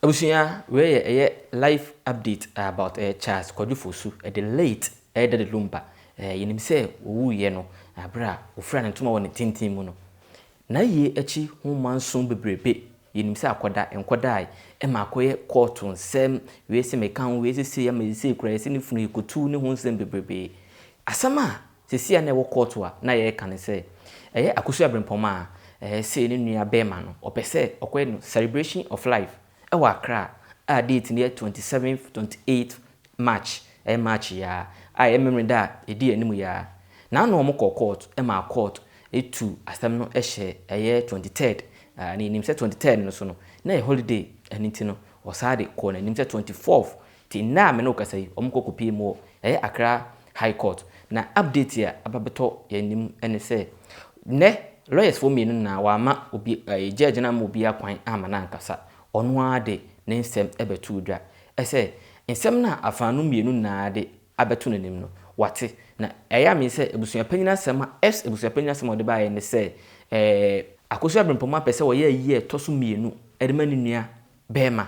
Abusuya we a life update about Charles Kodufosu the late the LUMBA yenim say owuye no abra ofra ne ntoma woni tintin mu no na ye achi ho manson bebrebe yenim say akoda enkoda e ma akoye court nsem we se mekan we se ya me se kura se ne funu ikotu ne ho nsem bebrebe asama se sia na wo court a na ye kan say akosu abrempoma say ne nua bema no opese okoye no celebration of life ewa Accra date near 27th 28th March March ya memory da edi animu ya na no mo court ma court etu asem no ehye 23rd ni nim se 23rd no so no na holiday anything no osade ko na nim se 24th ti na me no kasai omkokopi mo Accra High Court na update ya ababeto ya nim ene se ne lawyers for me na wa ma obi judge na mo obi akwan amana nkasa ono ade ne nsem ebetu dwa ese nsem na afanu mienu na ade abetu nanim no wate na eya me se ebusuya panyina sema ebusuya panyina sema de bae ne se akosu abrempoma pese wo ye yi toso mienu edemani nua bema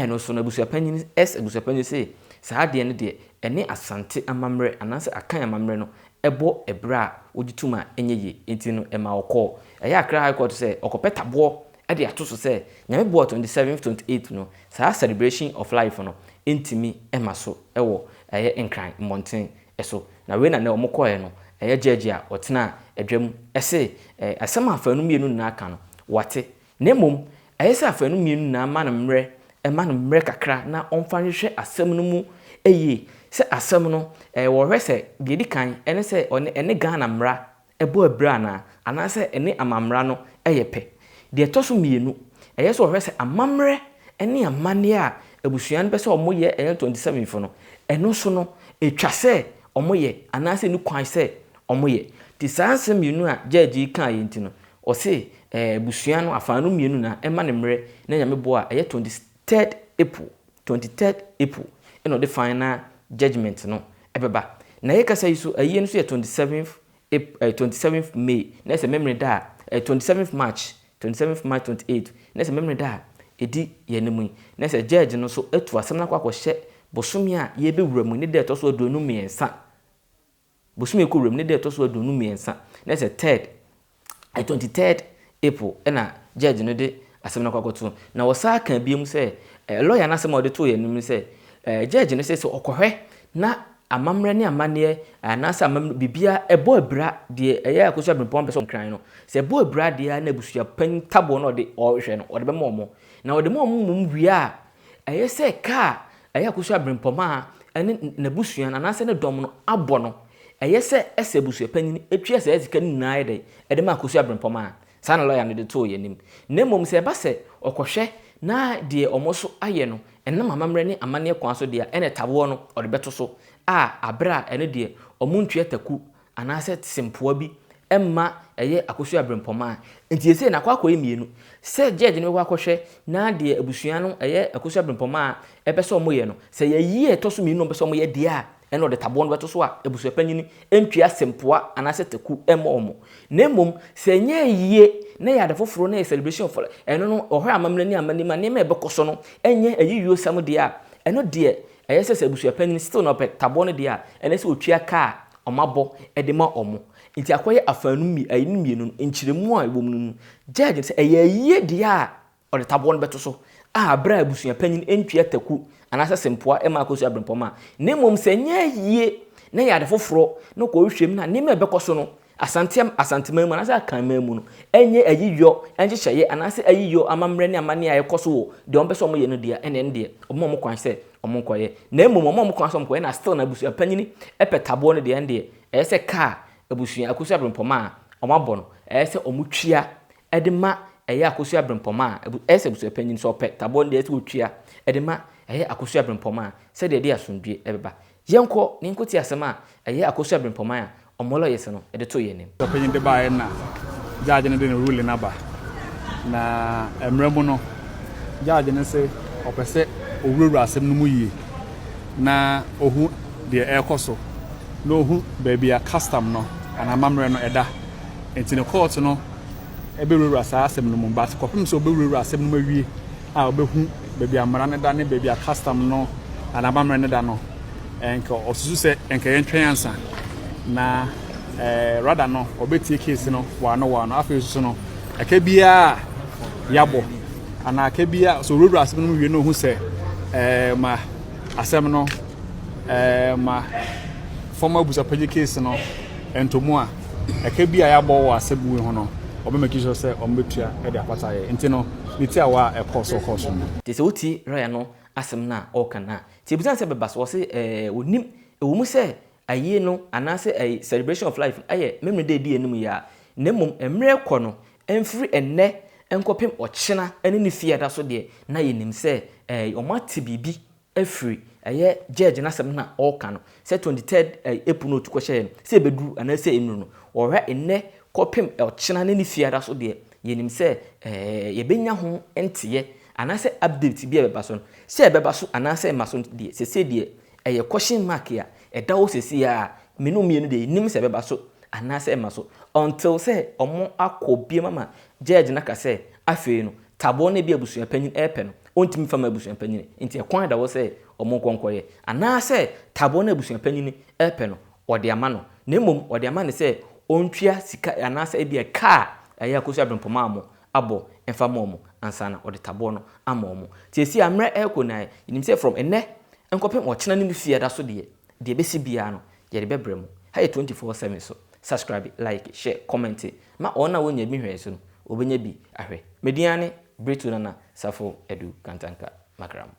no so na ebusuya panyina ebusuya panyina se saade ne de ene asante amamre anase akan amamre no ebo ebra ogituma enyeyi enti no ema okọ eya Accra High Court se okopetabo ade atoso se nyame bo 27th 28th no sa celebration of life no intimi emaso ewo enkran mountain eso na we na omokoe no judge a otena adwam ese asema afanu mienu na aka no wate nemom se afanu mienu na ma no mre kakra na omfa hwehwe asem no mu se asem no wo hwese gedi kan ene se ene Ghana mra ebo abra na anase ene amamra no yepe de toso mienu so hwese amamre ene amane a abusuan be se omoye 27 fo no eno so no etwa se omoye anase ni kwan se omoye ti sanse mienu a judge kan yenti no o se abusuan no afanu mienu na ema ne mre na nyame bo a 23rd April eno the final judgment no ebeba na ye kasa yiso aye no so 27th May na se memory da 27th March 28 na se memory da edi ye nemu na se judge no so etu asem na kwakọ hye bosomi a ye be wuramu ne de toso adonu miensa bosomi ko wuramu ne de toso adonu miensa na se 23rd April na judge no de asem na kwakọ to na wosa kan biem se lawyer na se ma de to ye nemu se judge no se okohwe na amamre ne amane na sa bibia ebo abra de akosu abrempom person kran no se ebo abra de na busua pan tabo no de ohwe no ode be momo na ode momo wia se ka akosu abrempom a na busua na se ne dom no abo no se ese busua pan etwa se ezika nina ide ede ma akosu abrempom a sa na lawyer no de to ye nim na mom se ba se okohwe na de omoso aye no enam amamre ne amane kwan so de ene tabo no ode beto so abra ene de omuntwe taku anase simpoa bi emma akosu abrempoma enti ese na kwakọ emienu se judge ne kwakọhwe na de abusuan no akosu abrempoma ebese omoye no se ye toso mienu obese omoye de a ene ode tabo no beto so a abusuan panyini entwe simpoa anase taku emma omo nemom se nye yie na ya adofoforo na celebration for eno no ohwe amamle ni amani ma ne bekoso no enye ayiyuo sam de a eno de se abusuan panyini still no pe tabo no de a ene se otwia ka omabo edema omo nti akoye afanu mi ayinu mienu nchiremu a ebom nu judge se ayie de a ode tabo no beto so abra abusuan panyini entwia taku anase sempoa ema akosu abrempoma nemom se nye yie na ya adofoforo no ko hwehwem na ne bekoso no asantema mu anase akanma mu no enye ayiyo enhyehye anase ayiyo amamre ne amane a yekoso wo de ombe so mo ye no dia ene de omo kwan se omo koye na emom omo kwan so mo koye na still na abusuan panyini epetabo no de ende se ka abusuan akosu abrempoma omo abo no se omo twia edema akosu abrempoma se abusuan panyini so petabo no de se otwia edema akosu abrempoma se de asundue ebeba yenko ni nkoti asema akosu abrempoma a omolo yese no edeto ye nim opinion de bae na judge ne de rule na ba na emremu no judge ne se opese owururu asem no mu yie na ohu de ekoso no ohu baby a custom no ana mamre no eda entine court no ebe ruru asem no mu ba kopim so obe ruru asem no mawie a obehu baby amara ne da ne baby a custom no anabamre ne da no enka osusu se enka yentwen ansa na rather no obeti case no wano afi so no aka bia yabo ana aka bia so road asem no wie no hu se ma asem no ma former busa page case no entomo a aka bia yabo wa asebu ho no obe make sure se ombetua e de apata ye enti no bitia wa e course no te se uti raya no asem na o kana te bisan se beba so se onim ewumu se aye no anase a celebration of life aye memory day di enum ya nemum emre kɔ no emfiri enne enkopem ochena ene ne fiada so de na yenim se omate bibi afiri aye judge na asem na o ka no se 23rd April no tukɔ hye se beduru anase enu no ɔhwɛ enne kopem ochena ne ne fiada so de yenim se yebenya ho enteye anase update bi beba so se beba so anase maso de se de question mark ya eda wo sesi ya menu mienu de nim se beba so anase maso until se omo akobie mama judge na ka se afei no tabo na bi abusua panyin epe no ontimi fama abusua panyin nti ekwan da wo se omo konkoye anase tabo na abusua panyin epe no ode ama no na mom ode ama ne se ontwia sika anase bi ka aya kosu abempoma amo abo enfama omo ansana ode tabo no ama omo ti esi amre ekona nim se from enne enkopem ochena ne fiada so de besi bia no ye de bebrem ha 24/7 so subscribe like share comment ma ona wonya bi hwe so no obenya bi ahwe mediane bretu na safo edu kantanka makram